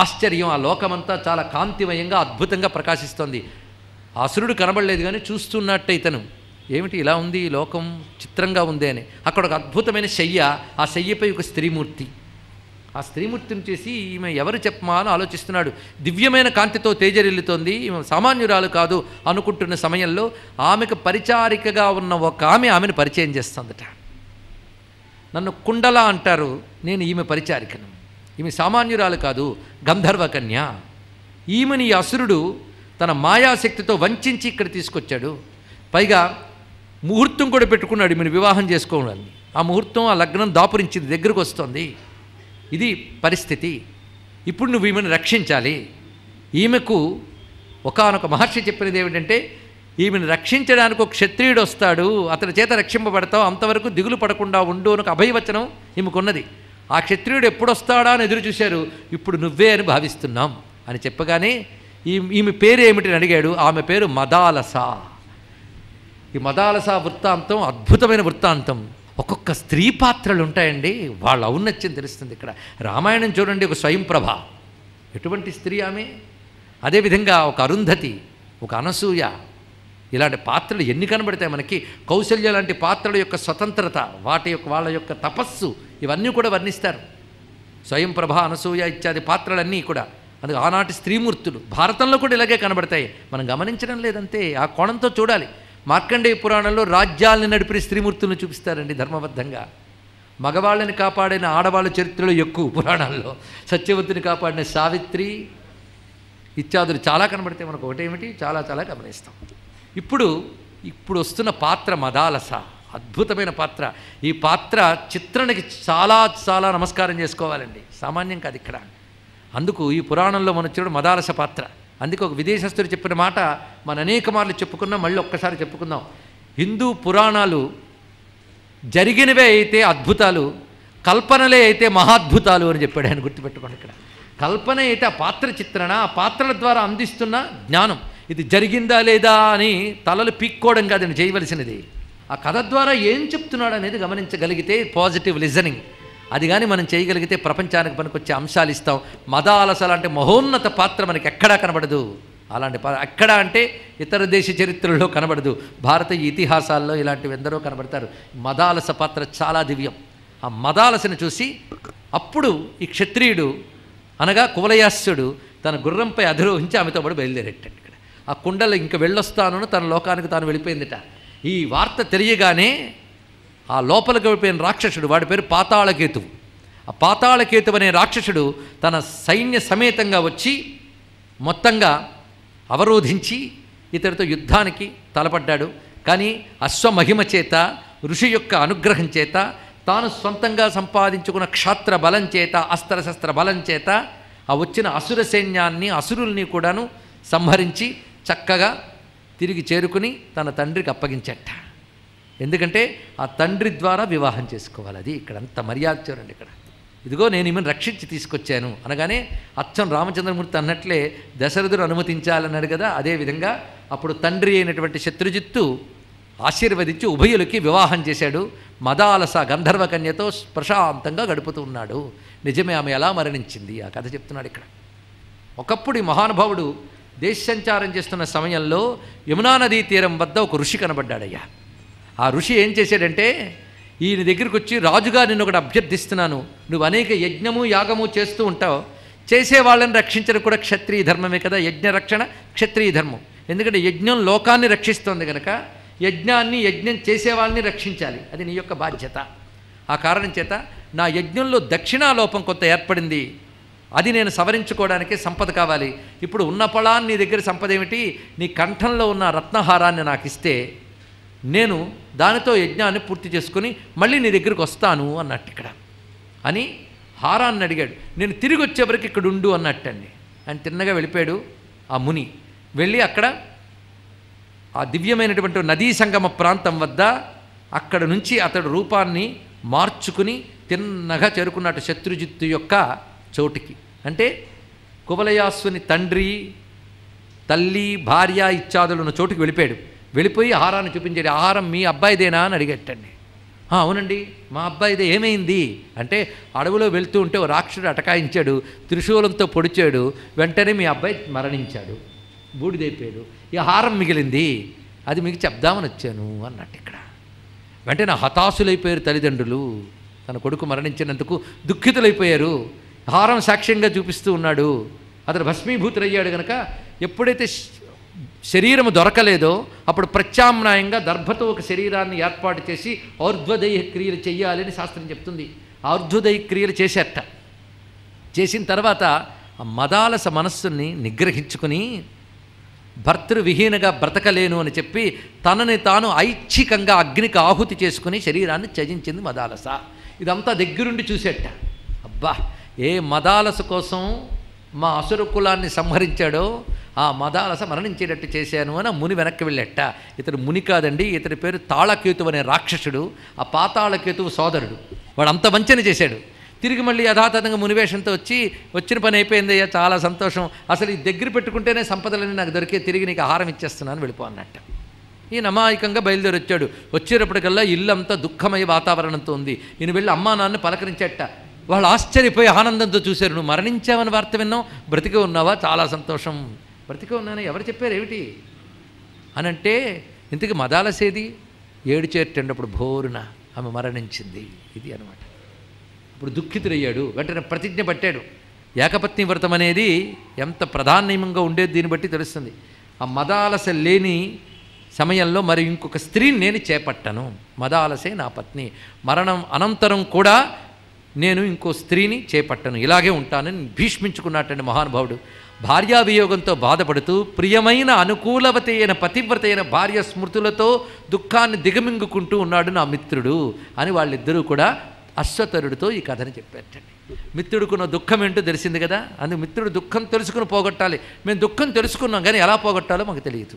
ఆశ్చర్యం, ఆ లోకమంతా చాలా కాంతిమయంగా అద్భుతంగా ప్రకాశిస్తోంది. ఆ అసురుడు కనబడలేదు కానీ చూస్తున్నట్టు ఇతను, ఏమిటి ఇలా ఉంది ఈ లోకం, చిత్రంగా ఉంది అని. అక్కడ ఒక అద్భుతమైన శయ్య, ఆ శయ్యపై ఒక స్త్రీమూర్తి. ఆ స్త్రీమూర్తిని చేసి ఈమె ఎవరు చెప్పమా అని ఆలోచిస్తున్నాడు. దివ్యమైన కాంతితో తేజరిల్లుతోంది, ఈమె సామాన్యురాలు కాదు అనుకుంటున్న సమయంలో ఆమెకు పరిచారికగా ఉన్న ఒక ఆమెను పరిచయం చేస్తుందట. నన్ను కుండల అంటారు, నేను ఈమె పరిచారికను. ఈమె సామాన్యురాలు కాదు, గంధర్వకన్య. ఈమెని ఈ అసురుడు తన మాయాశక్తితో వంచించి ఇక్కడ తీసుకొచ్చాడు. పైగా ముహూర్తం కూడా పెట్టుకున్నాడు ఈమెను వివాహం చేసుకోవాలని. ఆ ముహూర్తం, ఆ లగ్నం దాపురించింది, దగ్గరకు వస్తుంది. ఇది పరిస్థితి. ఇప్పుడు నువ్వు ఈమెను రక్షించాలి. ఈమెకు ఒకానొక మహర్షి చెప్పినది ఏమిటంటే, ఈమెను రక్షించడానికి ఒక క్షత్రియుడు వస్తాడు, అతని చేత రక్షింపబడతావు, అంతవరకు దిగులు పడకుండా ఉండు అని ఒక అభయవచనం ఈమెకున్నది. ఆ క్షత్రియుడు ఎప్పుడు వస్తాడా అని ఎదురు చూశారు. ఇప్పుడు నువ్వే అని భావిస్తున్నాం అని చెప్పగానే ఈమె పేరు ఏమిటని అడిగాడు. ఆమె పేరు మదాలస. ఈ మదాలస వృత్తాంతం అద్భుతమైన వృత్తాంతం. ఒక్కొక్క స్త్రీ పాత్రలు ఉంటాయండి, వాళ్ళ ఔన్నత్యం తెలుస్తుంది. ఇక్కడ రామాయణం చూడండి, ఒక స్వయంప్రభ, ఎటువంటి స్త్రీ ఆమె. అదేవిధంగా ఒక అరుంధతి, ఒక అనసూయ, ఇలాంటి పాత్రలు ఎన్ని కనబడతాయి మనకి. కౌసల్య లాంటి పాత్రల యొక్క స్వతంత్రత, వాళ్ళ యొక్క తపస్సు, ఇవన్నీ కూడా వర్ణిస్తారు. స్వయంప్రభ, అనసూయ ఇత్యాది పాత్రలన్నీ కూడా. అందుకు ఆనాటి స్త్రీమూర్తులు భారతంలో కూడా ఇలాగే కనబడతాయి. మనం గమనించడం లేదంతే, ఆ కోణంతో చూడాలి. మార్కండేయ పురాణంలో రాజ్యాలను నడిపిన స్త్రీమూర్తులను చూపిస్తారండి ధర్మబద్ధంగా. మగవాళ్ళని కాపాడిన ఆడవాళ్ళ చరిత్రలో ఎక్కువ పురాణాల్లో. సత్యవతిని కాపాడిన సావిత్రి ఇత్యాదులు చాలా కనబడతాయి మనకు. ఒకటేమిటి, చాలా చాలా గమనిస్తాం. ఇప్పుడు వస్తున్న పాత్ర మదాలస, అద్భుతమైన పాత్ర. ఈ పాత్ర చిత్రణకి చాలా చాలా నమస్కారం చేసుకోవాలండి, సామాన్యం కాదు ఇక్కడ. అందుకు ఈ పురాణంలో మనం చూడ మదాలస పాత్ర. అందుకే ఒక విదేశస్తుడు చెప్పిన మాట మనం అనేక మార్లు చెప్పుకున్నాం, మళ్ళీ ఒక్కసారి చెప్పుకుందాం. హిందూ పురాణాలు జరిగినవే అయితే అద్భుతాలు, కల్పనలే అయితే మహాద్భుతాలు అని చెప్పాడు ఆయన. గుర్తుపెట్టుకోండి, ఇక్కడ కల్పన అయితే ఆ పాత్ర చిత్రణ, ఆ పాత్రల ద్వారా అందిస్తున్న జ్ఞానం. ఇది జరిగిందా లేదా అని తలలు పీక్కోవడం కాదని చేయవలసినది. ఆ కథ ద్వారా ఏం చెప్తున్నాడు అనేది గమనించగలిగితే పాజిటివ్ లిజనింగ్, అది కానీ మనం చేయగలిగితే ప్రపంచానికి పనికొచ్చే అంశాలు ఇస్తాం. మదాలస లాంటి మహోన్నత పాత్ర మనకి ఎక్కడా కనబడదు. అలాంటి ఎక్కడా అంటే ఇతర దేశ చరిత్రలో కనబడదు, భారతీయ ఇతిహాసాల్లో ఇలాంటివి ఎందరో కనబడతారు. మదాలస పాత్ర చాలా దివ్యం. ఆ మదాలసను చూసి అప్పుడు ఈ క్షత్రియుడు అనగా కువలయాస్యుడు తన గుర్రంపై అధిరోహించి ఆమెతో పాటు బయలుదేరేటాడు. ఇక్కడ ఆ కుండలు ఇంక వెళ్ళొస్తాను తన లోకానికి తాను వెళ్ళిపోయిందిట. ఈ వార్త తెలియగానే ఆ లోపలికి వెళ్ళిపోయిన రాక్షసుడు, వాడి పేరు పాతాళకేతువు. ఆ పాతాళకేతువు అనే రాక్షసుడు తన సైన్య సమేతంగా వచ్చి మొత్తంగా అవరోధించి ఇతడితో యుద్ధానికి తలపడ్డాడు. కానీ అశ్వమహిమ చేత, ఋషి యొక్క అనుగ్రహం చేత, తాను సొంతంగా సంపాదించుకున్న క్షాత్ర బలం చేత, అస్త్రశస్త్ర బలం చేత ఆ వచ్చిన అసుర సైన్యాన్ని, అసురుల్ని కూడాను సంహరించి చక్కగా తిరిగి చేరుకుని తన తండ్రికి అప్పగించట. ఎందుకంటే ఆ తండ్రి ద్వారా వివాహం చేసుకోవాలి. అది ఇక్కడ అంత మర్యాద చూడండి. ఇక్కడ ఇదిగో నేను ఈమెను రక్షించి తీసుకొచ్చాను అనగానే అచ్చం రామచంద్రమూర్తి అన్నట్లే దశరథుడు అనుమతించాలన్నాడు కదా, అదేవిధంగా అప్పుడు తండ్రి అయినటువంటి శత్రుజిత్తు ఆశీర్వదించి ఉభయులకి వివాహం చేశాడు. మదాలస గంధర్వకన్యతో ప్రశాంతంగా గడుపుతూ ఉన్నాడు. నిజమే, ఆమె ఎలా మరణించింది ఆ కథ చెప్తున్నాడు ఇక్కడ. ఒకప్పుడు ఈ మహానుభావుడు దేశ సంచారం చేస్తున్న సమయంలో యమునా నదీ తీరం వద్ద ఒక ఋషి కనబడ్డాడయ్యా. ఆ ఋషి ఏం చేశాడంటే, ఈయన దగ్గరికి వచ్చి, రాజుగా నిన్ను ఒకటి అభ్యర్థిస్తున్నాను, నువ్వు అనేక యజ్ఞము యాగము చేస్తూ ఉంటావు, చేసే వాళ్ళని రక్షించడం కూడా క్షత్రియ ధర్మమే కదా. యజ్ఞ రక్షణ క్షత్రియ ధర్మం. ఎందుకంటే యజ్ఞం లోకాన్ని రక్షిస్తోంది కనుక యజ్ఞం చేసే వాళ్ళని రక్షించాలి, అది నీ యొక్క బాధ్యత. ఆ కారణం చేత నా యజ్ఞంలో దక్షిణాలోపం కొంత ఏర్పడింది, అది నేను సవరించుకోవడానికే సంపద కావాలి. ఇప్పుడు ఉన్న ఫలాన్ని నీ దగ్గర సంపద ఏమిటి, నీ కంఠంలో ఉన్న రత్నహారాన్ని నాకు ఇస్తే నేను దానితో యజ్ఞాన్ని పూర్తి చేసుకుని మళ్ళీ నీ దగ్గరికి వస్తాను అన్నట్టు ఇక్కడ అని హారాన్ని అడిగాడు. నేను తిరిగి వచ్చేవరకు ఇక్కడ ఉండు అన్నట్టండి. ఆయన తిన్నగా వెళ్ళిపోయాడు. ఆ ముని వెళ్ళి అక్కడ ఆ దివ్యమైనటువంటి నదీ సంగమ ప్రాంతం వద్ద అక్కడ నుంచి అతడు రూపాన్ని మార్చుకుని తిన్నగా చేరుకున్నట్టు శత్రుజిత్తు యొక్క చోటుకి. అంటే కువలయాస్సుని తండ్రి, తల్లి, భార్య ఇత్యాదులు ఉన్న చోటుకి వెళ్ళిపోయాడు. వెళ్ళిపోయి ఆహారాన్ని చూపించాడు. ఆహారం మీ అబ్బాయిదేనా అని అడిగట్టండి. అవునండి, మా అబ్బాయిదే ఏమైంది అంటే, అడవిలో వెళ్తూ ఉంటే ఓ రాక్షసుడు అటకాయించాడు, త్రిశూలంతో పొడిచాడు, వెంటనే మీ అబ్బాయి మరణించాడు, బూడిదైపోయాడు, ఈ హారం మిగిలింది, అది మీకు చెప్దామని వచ్చాను అన్నట్టు. ఇక్కడ వెంటనే హతాశులైపోయారు తల్లిదండ్రులు. తన కొడుకు మరణించినందుకు దుఃఖితులైపోయారు. హారం సాక్ష్యంగా చూపిస్తూ ఉన్నాడు. అతను భస్మీభూతులయ్యాడు కనుక ఎప్పుడైతే శరీరము దొరకలేదో అప్పుడు ప్రత్యామ్నాయంగా దర్భతో ఒక శరీరాన్ని ఏర్పాటు చేసి ఔర్ధ్వదయ క్రియలు చెయ్యాలని శాస్త్రం చెప్తుంది. ఔర్ధ్వదయ క్రియలు చేసేట. చేసిన తర్వాత ఆ మదాలస మనస్సుని నిగ్రహించుకుని భర్తృవిహీనగా బ్రతకలేను అని చెప్పి తనని తాను ఐచ్ఛికంగా అగ్నికి ఆహుతి చేసుకుని శరీరాన్ని త్యజించింది మదాలస. ఇదంతా దగ్గరుండి చూసేట. అబ్బా, ఏ మదాలస కోసం మా అసుర కులాన్ని సంహరించాడో ఆ మదాలస మరణించేటట్టు చేశాను అని ముని వెనక్కి వెళ్ళేట. ఇతడు ముని కాదండి, ఇతడి పేరు తాళకేతువు అనే రాక్షసుడు. ఆ పాతాళకేతువు సోదరుడు. వాడు అంత వంచన చేశాడు. తిరిగి మళ్ళీ యథాతథంగా మునివేషంతో వచ్చి, వచ్చిన పని అయిపోయిందయ్యా, చాలా సంతోషం, అసలు ఈ దగ్గర పెట్టుకుంటేనే సంపదలని నాకు దొరికే, తిరిగి నీకు ఆహారం ఇచ్చేస్తున్నాను, వెళ్ళిపో అన్నట్ట. ఈయన అమాయకంగా బయలుదేరి వచ్చాడు. వచ్చేటప్పటికల్లా ఇల్లంతా దుఃఖమయ వాతావరణంతో ఉంది. ఈయన వెళ్ళి అమ్మా నాన్న పలకరించేట. వాళ్ళు ఆశ్చర్యపోయి ఆనందంతో చూశారు. నువ్వు మరణించావని వార్త విన్నావు, బ్రతికే ఉన్నావా, చాలా సంతోషం. బ్రతికే ఉన్నాను, ఎవరు చెప్పారు ఏమిటి అనంటే, ఇంతకీ మదాలసేది ఏడుచేటప్పుడు భోరున ఆమె మరణించింది, ఇది అనమాట. ఇప్పుడు దుఃఖితుడయ్యాడు. వెంటనే ప్రతిజ్ఞ పట్టాడు. ఏకపత్ని వ్రతం అనేది ఎంత ప్రధానంగా ఉండేది దీన్ని బట్టి తెలుస్తుంది. ఆ మదాలస లేని సమయంలో మరి ఇంకొక స్త్రీని నేను చేపట్టను, మదాలసే నా పత్ని, మరణం అనంతరం కూడా నేను ఇంకో స్త్రీని చేపట్టను, ఇలాగే ఉంటానని భీష్మించుకున్నట్టండి మహానుభావుడు. భార్యావియోగంతో బాధపడుతూ ప్రియమైన అనుకూలవతి అయిన పతివ్రత అయిన భార్య స్మృతులతో దుఃఖాన్ని దిగమింగుకుంటూ ఉన్నాడు నా మిత్రుడు అని వాళ్ళిద్దరూ కూడా అశ్వతరుడితో ఈ కథని చెప్పారటండి. మిత్రుడుకున్న దుఃఖం ఏంటో తెలిసింది కదా, అందుకు మిత్రుడు దుఃఖం తెలుసుకుని పోగొట్టాలి. మేము దుఃఖం తెలుసుకున్నాం కానీ ఎలా పోగొట్టాలో మాకు తెలియదు.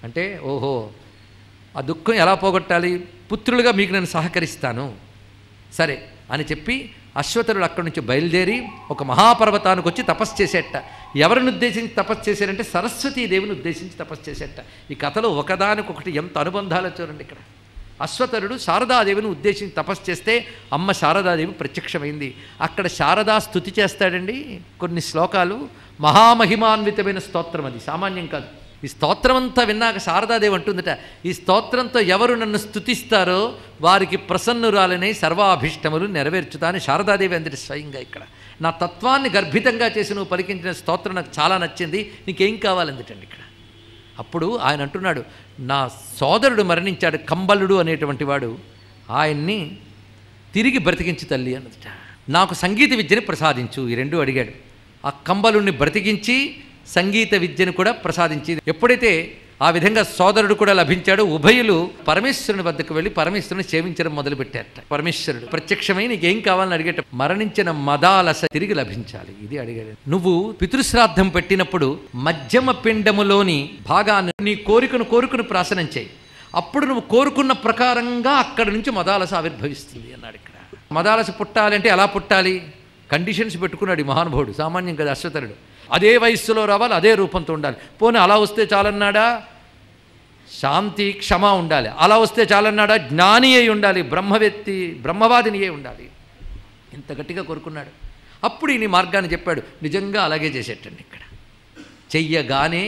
అంటే ఓహో, ఆ దుఃఖం ఎలా పోగొట్టాలి, పుత్రులుగా మీకు నేను సహకరిస్తాను సరే అని చెప్పి అశ్వతరుడు అక్కడి నుంచి బయలుదేరి ఒక మహాపర్వతానికి వచ్చి తపస్సు చేసేట. ఎవరిని ఉద్దేశించి తపస్సు చేశారంటే సరస్వతీదేవిని ఉద్దేశించి తపస్సు చేసేట. ఈ కథలో ఒకదానికొకటి ఎంత అనుబంధాలు చూడండి. ఇక్కడ అశ్వతరుడు శారదాదేవిని ఉద్దేశించి తపస్సు చేస్తే అమ్మ శారదాదేవి ప్రత్యక్షమైంది. అక్కడ శారదా స్తుతి చేస్తాడండి. కొన్ని శ్లోకాలు మహామహిమాన్వితమైన స్తోత్రం, అది సామాన్యం కాదు. ఈ స్తోత్రం అంతా విన్నాక శారదాదేవి అంటుందట, ఈ స్తోత్రంతో ఎవరు నన్ను స్తుతిస్తారో వారికి ప్రసన్నురాలనే సర్వాభీష్టములు నెరవేర్చుతా అని శారదాదేవి అందరి స్వయంగా. ఇక్కడ నా తత్వాన్ని గర్భితంగా చేసి నువ్వు పలికించిన స్తోత్రం నాకు చాలా నచ్చింది, నీకేం కావాలందుటండి. ఇక్కడ అప్పుడు ఆయన అంటున్నాడు, నా సోదరుడు మరణించాడు, కంబలుడు అనేటువంటి వాడు, ఆయన్ని తిరిగి బ్రతికించు తల్లి అన్నదట. నాకు సంగీత విద్యని ప్రసాదించు, ఈ రెండు అడిగాడు. ఆ కంబలుడిని బ్రతికించి సంగీత విద్యను కూడా ప్రసాదించి, ఎప్పుడైతే ఆ విధంగా సోదరుడు కూడా లభించాడు, ఉభయులు పరమేశ్వరుని వద్దకు వెళ్ళి పరమేశ్వరుని సేవించడం మొదలుపెట్టారట. పరమేశ్వరుడు ప్రత్యక్షమై నీకేం కావాలని అడిగేట, మరణించిన మదాలస తిరిగి లభించాలి, ఇది అడిగాడు. నువ్వు పితృశ్రాద్ధం పెట్టినప్పుడు మధ్యమ పిండములోని భాగాన్ని నీ కోరికను ప్రాశనం చేయి, అప్పుడు నువ్వు కోరుకున్న ప్రకారంగా అక్కడి నుంచి మదాలస ఆవిర్భవిస్తుంది అన్నాడు. ఇక్కడ మదాలస పుట్టాలంటే ఎలా పుట్టాలి, కండిషన్స్ పెట్టుకున్నాడు ఈ మహానుభావుడు. సామాన్యం కదా అశ్వతరుడు. అదే వయస్సులో రావాలి, అదే రూపంతో ఉండాలి. పోనీ అలా వస్తే చాలన్నాడా, శాంతి క్షమ ఉండాలి. అలా వస్తే చాలన్నాడా, జ్ఞాని అయి ఉండాలి, బ్రహ్మవాదిని అయి ఉండాలి. ఇంత గట్టిగా కోరుకున్నాడు. అప్పుడు ఈ మార్గాన్ని చెప్పాడు. నిజంగా అలాగే చేసేటండి. ఇక్కడ చెయ్యగానే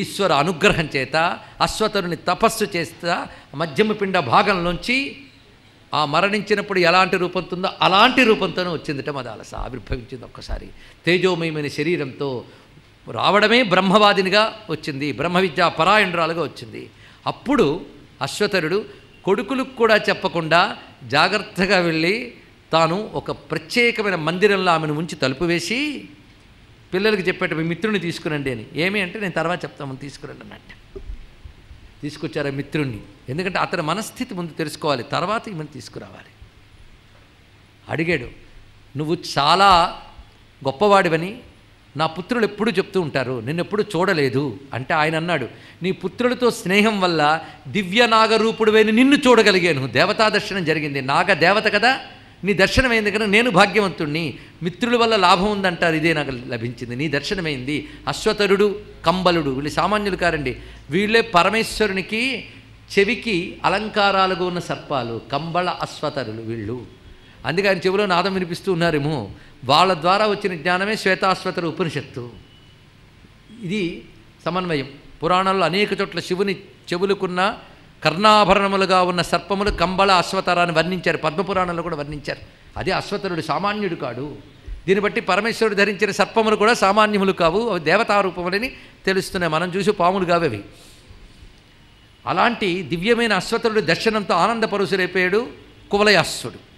ఈశ్వర అనుగ్రహం చేత అశ్వతరుని తపస్సు చేస్తా మధ్యమ పిండ భాగంలోంచి ఆ మరణించినప్పుడు ఎలాంటి రూపంతుందో అలాంటి రూపంతోనే వచ్చిందిట మదాలస, ఆవిర్భవించింది. ఒక్కసారి తేజోమయమైన శరీరంతో రావడమే బ్రహ్మవాదినిగా వచ్చింది, బ్రహ్మ విద్యా పరాయణురాలుగా వచ్చింది. అప్పుడు అశ్వతరుడు కొడుకులకు కూడా చెప్పకుండా జాగ్రత్తగా వెళ్ళి తాను ఒక ప్రత్యేకమైన మందిరంలో ఆమెను ఉంచి తలుపు వేసి పిల్లలకి చెప్పేట, మీ మిత్రుని తీసుకురండి అని. ఏమి అంటే నేను తర్వాత చెప్తామని తీసుకురండి అన్నట్టు. తీసుకొచ్చారు ఆ మిత్రుణ్ణి. ఎందుకంటే అతని మనస్థితి ముందు తెలుసుకోవాలి, తర్వాత ఈమెను తీసుకురావాలి. అడిగాడు, నువ్వు చాలా గొప్పవాడివని నా పుత్రులు ఎప్పుడూ చెప్తూ ఉంటారు, నిన్నెప్పుడు చూడలేదు అంటే ఆయన అన్నాడు, నీ పుత్రులతో స్నేహం వల్ల దివ్య నాగరూపుడువైన నిన్ను చూడగలిగాను, దేవతా దర్శనం జరిగింది, నాగ దేవత కదా, నీ దర్శనమైంది కదా, నేను భాగ్యవంతుణ్ణి, మిత్రుల వల్ల లాభం ఉందంటారు, ఇదే నాకు లభించింది, నీ దర్శనమైంది. అశ్వతరుడు కంబలుడు వీళ్ళు సామాన్యులు కారండి, వీళ్ళే పరమేశ్వరునికి చెవికి అలంకారాలుగా ఉన్న సర్పాలు కంబళ అశ్వతరులు వీళ్ళు. అందుకే ఆయన చెవిలో నాదం వినిపిస్తూ ఉన్నారేమో. వాళ్ళ ద్వారా వచ్చిన జ్ఞానమే శ్వేతాశ్వతర ఉపనిషత్తు. ఇది సమన్వయం. పురాణాల్లో అనేక చోట్ల శివుని చెవులకున్న కర్ణాభరణములుగా ఉన్న సర్పములు కంబళ అశ్వతరాన్ని వర్ణించారు. పద్మపురాణంలో కూడా వర్ణించారు. అదే అశ్వతరుడు సామాన్యుడు కాడు. దీన్ని బట్టి పరమేశ్వరుడు ధరించిన సర్పములు కూడా సామాన్యములు కావు, అవి దేవతారూపములని తెలుస్తున్నాయి. మనం చూసి పాములు కావవి. అలాంటి దివ్యమైన అశ్వతరుడు దర్శనంతో ఆనందపరుసురైపోయాడు కువలయాస్సుడు.